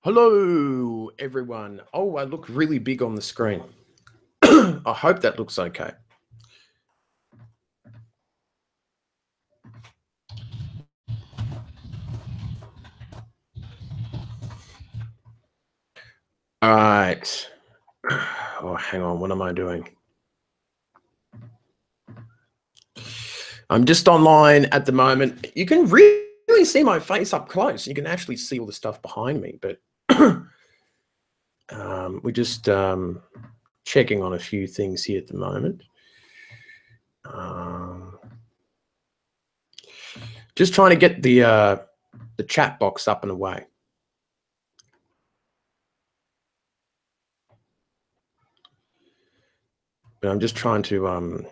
Hello, everyone. Oh, I look really big on the screen. I hope that looks okay. All right. Oh, hang on. What am I doing? I'm just online at the moment. You can really see my face up close. You can actually see all the stuff behind me, but we're just checking on a few things here at the moment. Just trying to get the chat box up and away. But I'm just trying to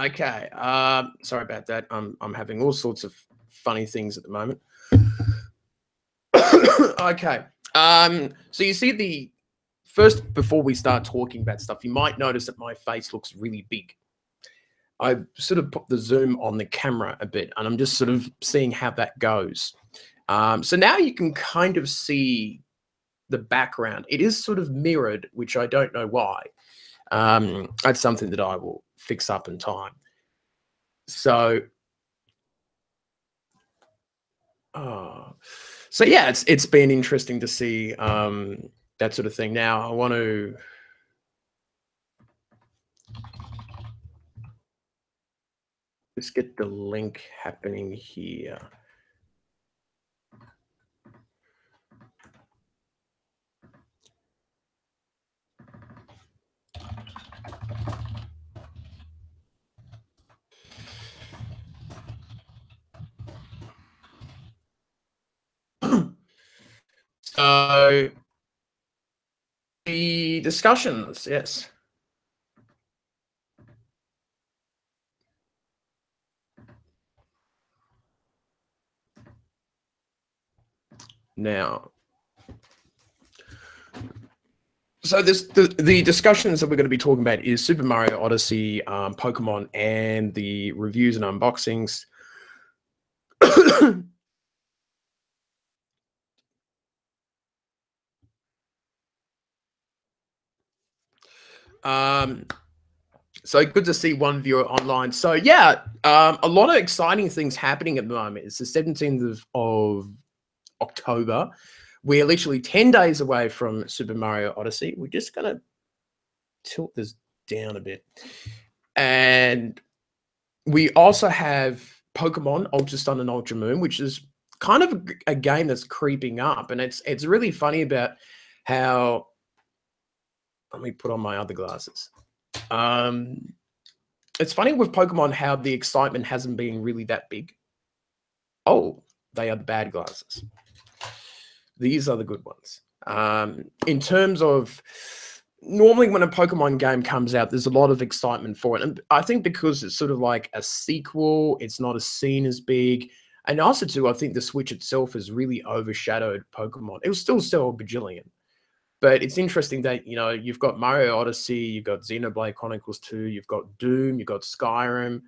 Okay. Sorry about that. I'm having all sorts of funny things at the moment. Okay. So you see the first, before we start talking about stuff, you might notice that my face looks really big. I've sort of put the zoom on the camera a bit, and I'm just sort of seeing how that goes. So now you can kind of see the background. It is sort of mirrored, which I don't know why. That's something that I will fix up in time. So, so yeah, it's been interesting to see that sort of thing. Now I want to just get the link happening here. So the discussions, yes. Now, so the discussions that we're going to be talking about is Super Mario Odyssey, Pokemon, and the reviews and unboxings. So good to see one viewer online. So yeah, a lot of exciting things happening at the moment. It's the 17th of October. We're literally 10 days away from Super Mario Odyssey. We're just going to tilt this down a bit. And we also have Pokemon Ultra Sun and Ultra Moon, which is kind of a game that's creeping up. And it's really funny about how, let me put on my other glasses. It's funny with Pokemon how the excitement hasn't been really that big. Oh, they are the bad glasses. These are the good ones. In terms of, normally when a Pokemon game comes out, there's a lot of excitement for it. And I think because it's sort of like a sequel, it's not as seen as big. And also too, I think the Switch itself has really overshadowed Pokemon. It was still sell a bajillion. But it's interesting that, you know, you've got Mario Odyssey, you've got Xenoblade Chronicles 2, you've got Doom, you've got Skyrim,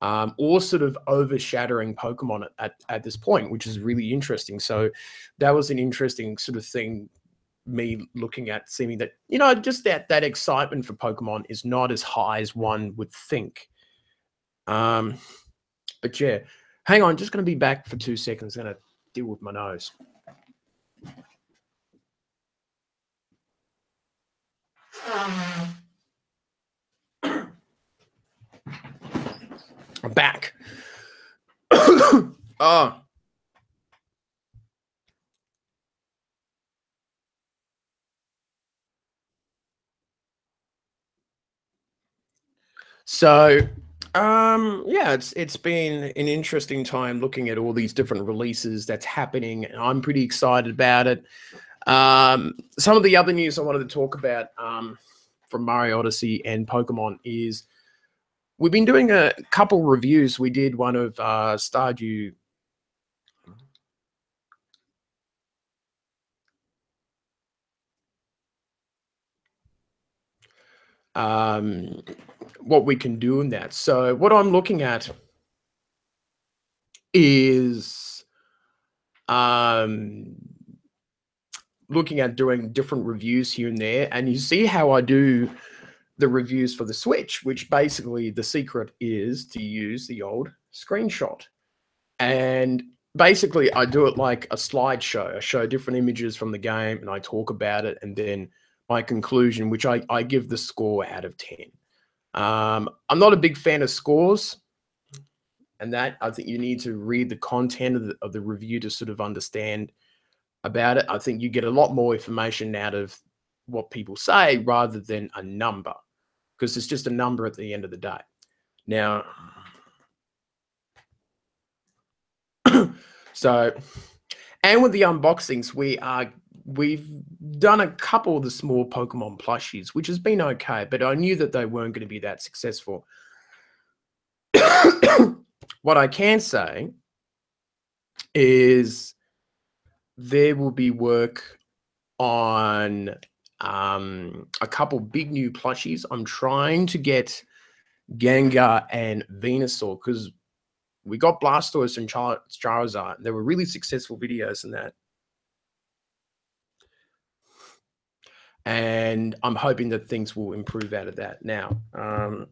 all sort of overshadowing Pokemon at this point, which is really interesting. So that was an interesting sort of thing, me looking at, seeing that, you know, just that excitement for Pokemon is not as high as one would think. But yeah, hang on, just going to be back for 2 seconds. I'm going to deal with my nose. I'm back. Oh. So, yeah, it's been an interesting time looking at all these different releases that's happening. And I'm pretty excited about it. Some of the other news I wanted to talk about from Mario Odyssey and Pokemon is we've been doing a couple reviews. We did one of Stardew. What we can do in that. So what I'm looking at is looking at doing different reviews here and there, and you see how I do the reviews for the Switch, which basically the secret is to use the old screenshot. And basically I do it like a slideshow. I show different images from the game and I talk about it, and then my conclusion, which I give the score out of 10. I'm not a big fan of scores, and that I think you need to read the content of the review to sort of understand about it. I think you get a lot more information out of what people say rather than a number, because it's just a number at the end of the day. Now, so, and with the unboxings, we've done a couple of the small Pokemon plushies, which has been okay, but I knew that they weren't going to be that successful. What I can say is there will be work on a couple big new plushies. I'm trying to get Gengar and Venusaur, because we got Blastoise and Charizard. There were really successful videos in that. And I'm hoping that things will improve out of that. Now, I'm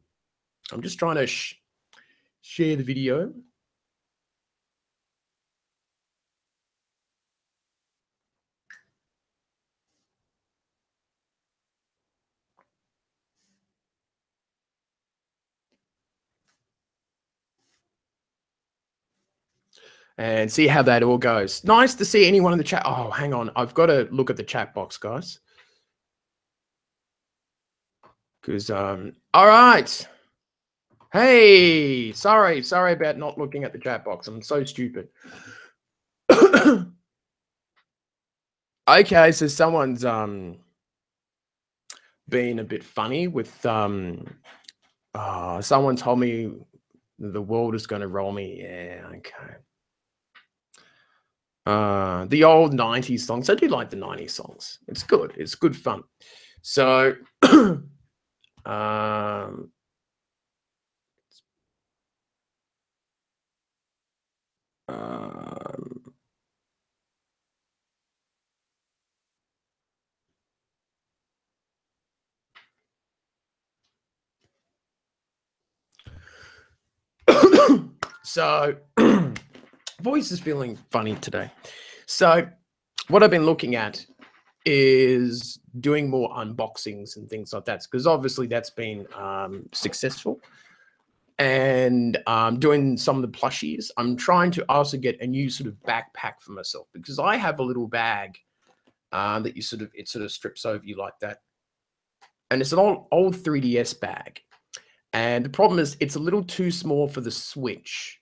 just trying to share the video. And see how that all goes. Nice to see anyone in the chat. Oh, hang on. I've got to look at the chat box, guys. Because, all right. Hey, sorry about not looking at the chat box. I'm so stupid. Okay, so someone's being a bit funny with someone told me the world is going to roll me. Yeah, okay. The old 90s songs. I do like the 90s songs. It's good. It's good fun. So so voice is feeling funny today. So what I've been looking at is doing more unboxings and things like that, because obviously that's been successful. And doing some of the plushies. I'm trying to also get a new sort of backpack for myself, because I have a little bag that it sort of strips over you like that. And it's an old 3DS bag. And the problem is it's a little too small for the Switch.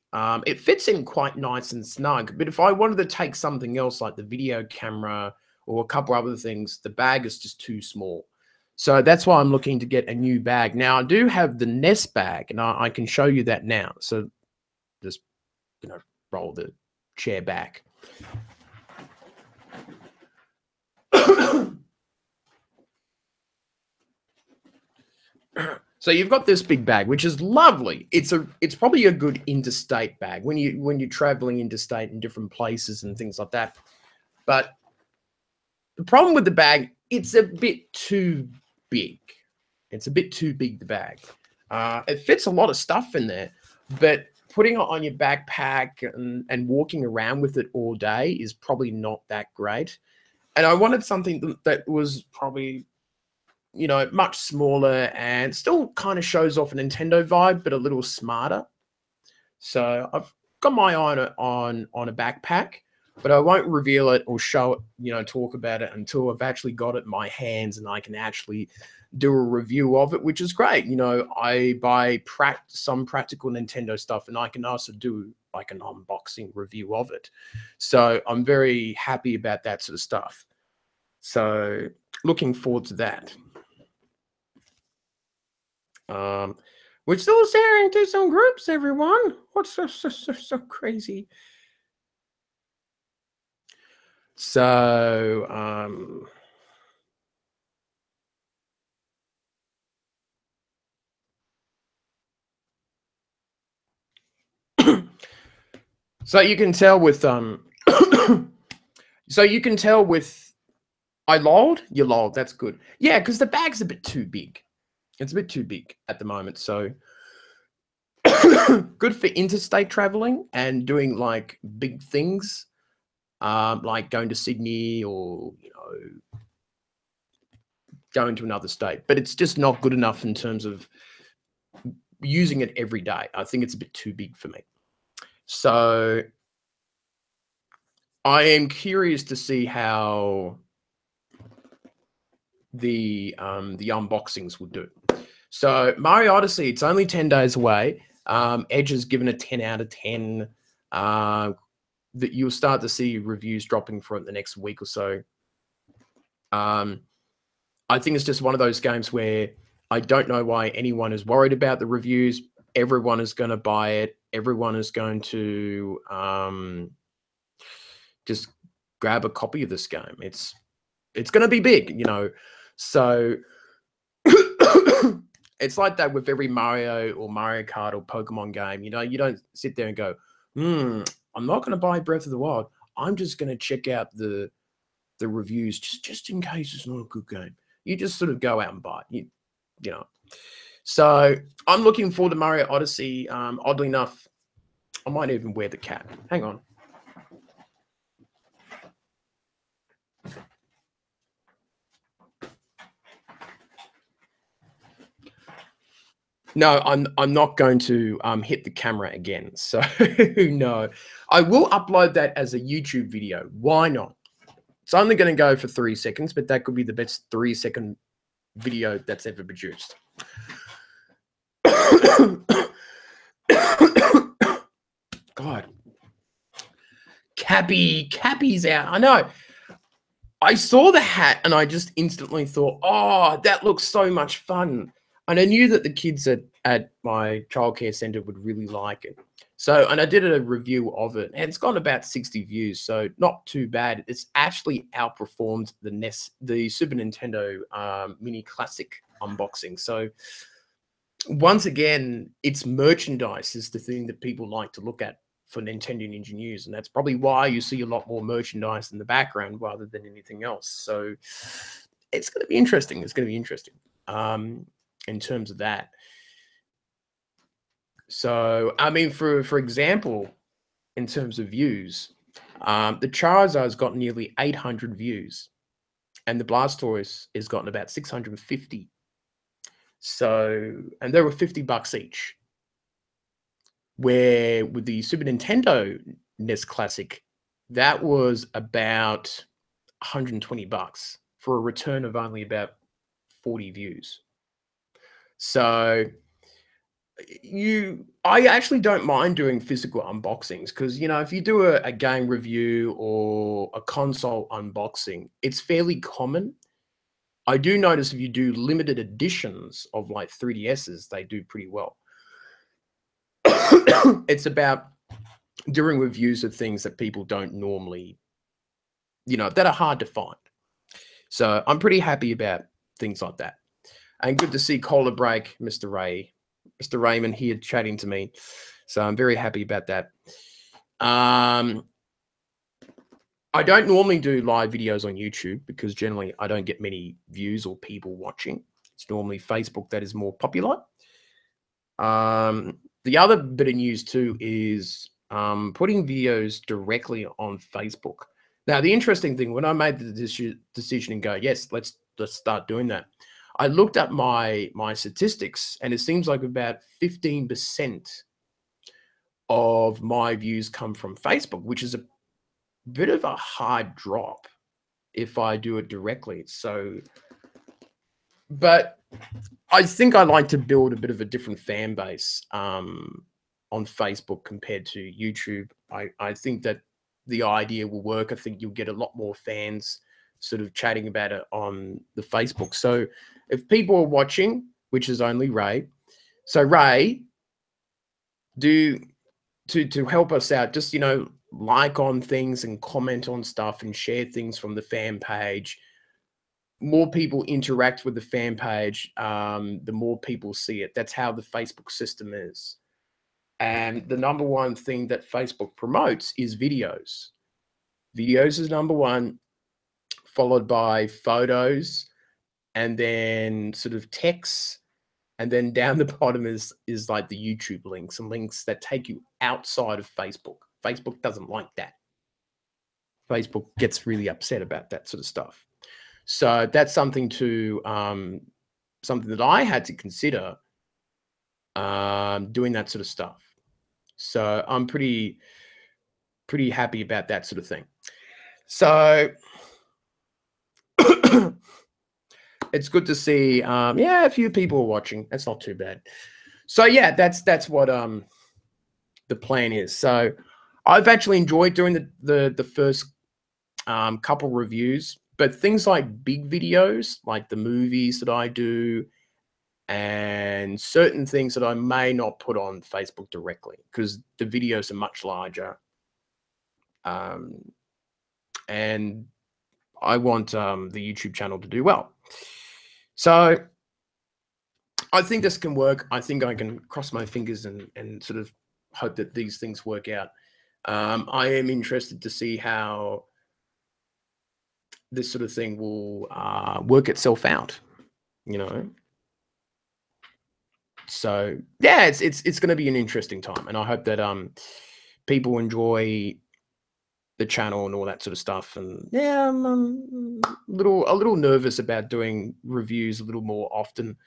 It fits in quite nice and snug, but if I wanted to take something else like the video camera or a couple other things, the bag is just too small. So that's why I'm looking to get a new bag. Now, I do have the Nest bag, and I can show you that now. So just, roll the chair back. So you've got this big bag, which is lovely. It's probably a good interstate bag when you're traveling interstate in different places and things like that. But the problem with the bag, it's a bit too big. It's a bit too big, the bag. It fits a lot of stuff in there, but putting it on your backpack and walking around with it all day is probably not that great. And I wanted something that was probably, much smaller and still kind of shows off a Nintendo vibe, but a little smarter. So I've got my eye on a backpack, but I won't reveal it or show it, talk about it until I've actually got it in my hands and I can actually do a review of it, which is great. I buy some practical Nintendo stuff, and I can also do like an unboxing review of it. So I'm very happy about that sort of stuff. So looking forward to that. We're still sharing to some groups, everyone. What's so crazy? So, so you can tell with so you can tell with I lolled, you lolled. That's good. Yeah, because the bag's a bit too big. It's a bit too big at the moment. So good for interstate traveling and doing like big things, like going to Sydney or going to another state. But it's just not good enough in terms of using it every day. I think it's a bit too big for me. So I am curious to see how the unboxings will do. So Mario Odyssey, it's only 10 days away. Edge has given a 10 out of 10. That you'll start to see reviews dropping for it the next week or so. I think it's just one of those games where I don't know why anyone is worried about the reviews. Everyone is going to buy it. Everyone is going to just grab a copy of this game. It's going to be big, So it's like that with every Mario or Mario Kart or Pokemon game. You don't sit there and go, I'm not going to buy Breath of the Wild. I'm just going to check out the reviews just in case it's not a good game. You just sort of go out and buy it. You know. So I'm looking forward to Mario Odyssey. Oddly enough, I might even wear the cap. Hang on. No, I'm not going to hit the camera again. So no, I will upload that as a YouTube video. Why not? It's only going to go for 3 seconds, but that could be the best 3-second video that's ever produced. God, Cappy's out. I know. I saw the hat and I just instantly thought, oh, that looks so much fun. And I knew that the kids at my childcare center would really like it. So, and I did a review of it, and it's got about 60 views, so not too bad. It's actually outperformed the Super Nintendo Mini Classic unboxing. So, once again, its merchandise is the thing that people like to look at for Nintendo Ninja News, and that's probably why you see a lot more merchandise in the background rather than anything else. So, it's going to be interesting. It's going to be interesting in terms of that. So, I mean, for example, in terms of views, the Charizard's got nearly 800 views, and the Blastoise has gotten about 650. So, and they were $50 each. Where with the Super Nintendo NES Classic, that was about $120 for a return of only about 40 views. So I actually don't mind doing physical unboxings because, if you do a game review or a console unboxing, it's fairly common. I do notice if you do limited editions of like 3DSs, they do pretty well. It's about doing reviews of things that people don't normally, that are hard to find. So I'm pretty happy about things like that. And good to see Cola Break, Mr. Raymond here chatting to me. So I'm very happy about that. I don't normally do live videos on YouTube because generally I don't get many views or people watching. It's normally Facebook that is more popular. The other bit of news too is putting videos directly on Facebook. Now, the interesting thing, when I made the decision and go, yes, let's start doing that, I looked at my statistics, and it seems like about 15% of my views come from Facebook, which is a bit of a hard drop if I do it directly. So, but I think I like to build a bit of a different fan base on Facebook compared to YouTube. I think that the idea will work. I think you'll get a lot more fans sort of chatting about it on the Facebook. So if people are watching, which is only Ray, So Ray, to help us out, just like on things and comment on stuff and share things from the fan page. More people interact with the fan page, the more people see it. That's how the Facebook system is. And the number one thing that Facebook promotes is videos. Videos is number one, followed by photos, and then sort of texts, and then down the bottom is like the YouTube links and links that take you outside of Facebook. Facebook doesn't like that. Facebook gets really upset about that sort of stuff. So that's something that I had to consider, doing that sort of stuff. So I'm pretty happy about that sort of thing. So it's good to see, a few people are watching. That's not too bad. So yeah, that's what the plan is. So I've actually enjoyed doing the first couple reviews, but things like big videos, like the movies that I do, and certain things that I may not put on Facebook directly because the videos are much larger. And I want the YouTube channel to do well. So I think this can work. I think I can cross my fingers and sort of hope that these things work out. I am interested to see how this sort of thing will work itself out, So yeah, it's going to be an interesting time, and I hope that people enjoy the channel and all that sort of stuff. And yeah, I'm a little nervous about doing reviews a little more often.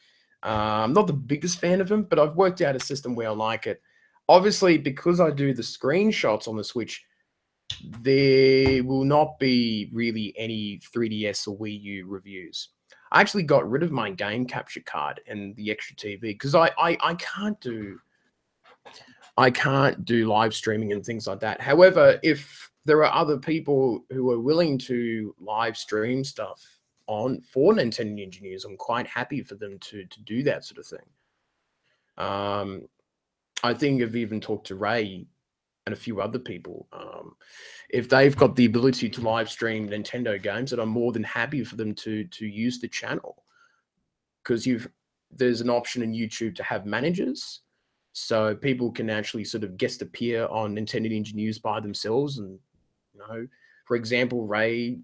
I'm not the biggest fan of them, but I've worked out a system where I like it. Obviously, because I do the screenshots on the Switch, there will not be really any 3DS or Wii U reviews. I actually got rid of my game capture card and the extra TV because I can't do live streaming and things like that. However, if there are other people who are willing to live stream stuff for Nintendo Engineers, I'm quite happy for them to do that sort of thing. I think I've even talked to Ray and a few other people. If they've got the ability to live stream Nintendo games, that I'm more than happy for them to use the channel, because there's an option in YouTube to have managers, so people can actually sort of guest appear on Nintendo Engineers by themselves. And for example, Ray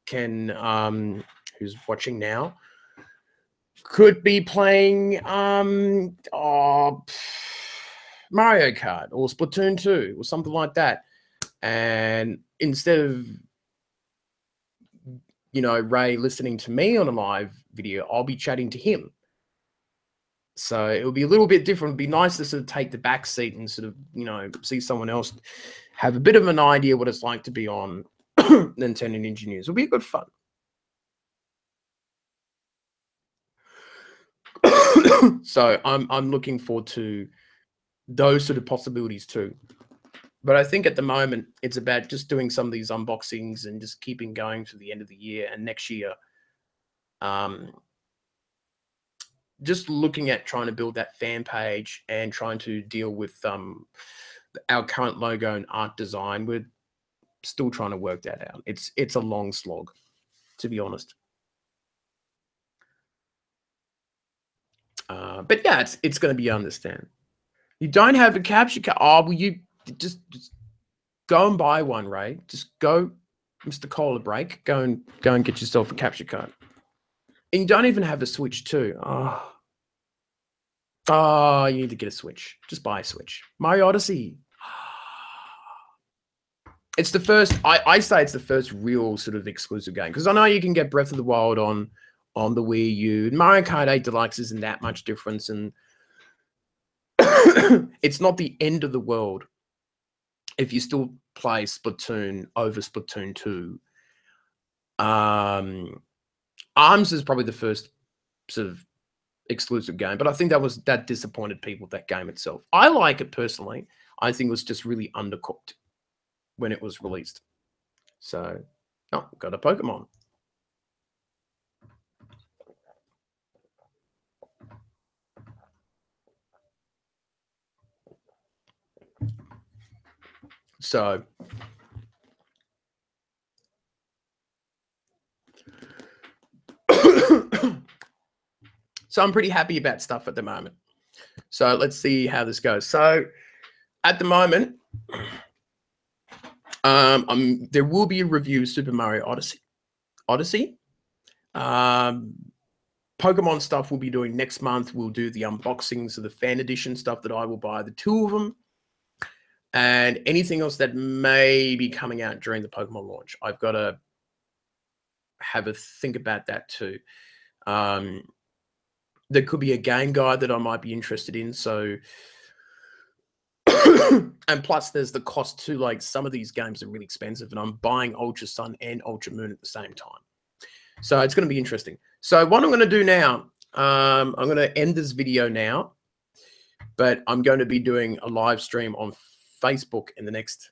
can, who's watching now, could be playing Mario Kart or Splatoon 2 or something like that. And instead of, Ray listening to me on a live video, I'll be chatting to him. So it would be a little bit different. It'd be nice to sort of take the back seat and sort of, see someone else have a bit of an idea what it's like to be on Nintendo Engineers. It'll be good fun. So I'm looking forward to those sort of possibilities too. But I think at the moment it's about just doing some of these unboxings and just keeping going to the end of the year and next year. Just looking at trying to build that fan page and trying to deal with our current logo and art design. We're still trying to work that out. It's a long slog, to be honest. But yeah, it's going to be understand. You don't have a capture card. Oh, well, you just go and buy one, Ray. Just go, Mr. Cola Break. Go and get yourself a capture card. And you don't even have a Switch too. Oh, you need to get a Switch. Just buy a Switch. Mario Odyssey. It's the first. I say it's the first real sort of exclusive game, because I know you can get Breath of the Wild on the Wii U. Mario Kart 8 Deluxe isn't that much difference, and it's not the end of the world if you still play Splatoon over Splatoon 2. ARMS is probably the first sort of exclusive game, but I think that disappointed people, that game itself. I like it personally. I think it was just really undercooked when it was released. So, got a Pokemon. So I'm pretty happy about stuff at the moment. So let's see how this goes. So at the moment, there will be a review of Super Mario Odyssey. Pokemon stuff we'll be doing next month. We'll do the unboxings of the fan edition stuff that I will buy, the 2 of them. And anything else that may be coming out during the Pokemon launch. I've got to have a think about that too. There could be a game guide that I might be interested in. So, and plus there's the cost too. Like some of these games are really expensive and I'm buying Ultra Sun and Ultra Moon at the same time. So it's going to be interesting. So what I'm going to do now, I'm going to end this video now, but I'm going to be doing a live stream on Facebook in the next,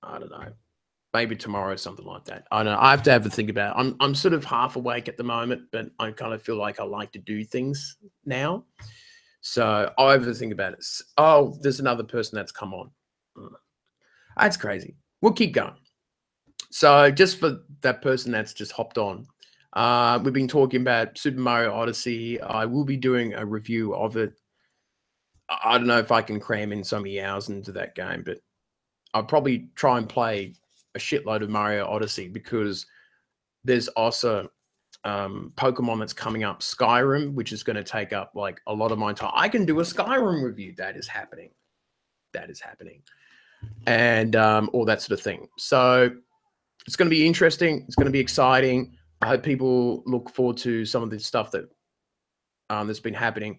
I don't know, maybe tomorrow or something like that. I don't know. I have to have a think about it. I'm sort of half awake at the moment, but I kind of feel like I like to do things now. So I'll have to think about it. Oh, there's another person that's come on. That's crazy. We'll keep going. So just for that person that's just hopped on, we've been talking about Super Mario Odyssey. I will be doing a review of it. I don't know if I can cram in so many hours into that game, but I'll probably try and play a shitload of Mario Odyssey because there's also Pokemon that's coming up, Skyrim, which is going to take up like a lot of my time. I can do a Skyrim review. That is happening. And all that sort of thing. So it's going to be interesting. It's going to be exciting. I hope people look forward to some of the stuff that that's been happening.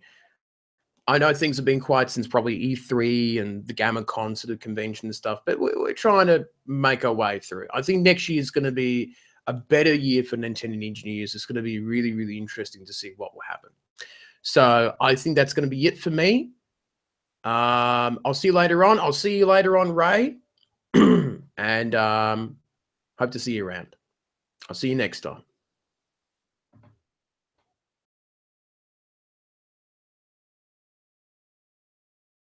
I know things have been quiet since probably E3 and the GammaCon sort of convention and stuff, but we're trying to make our way through. I think next year is going to be a better year for Nintendo engineers. It's going to be really, really interesting to see what will happen. So I think that's going to be it for me. I'll see you later on. I'll see you later on, Ray. And hope to see you around. I'll see you next time.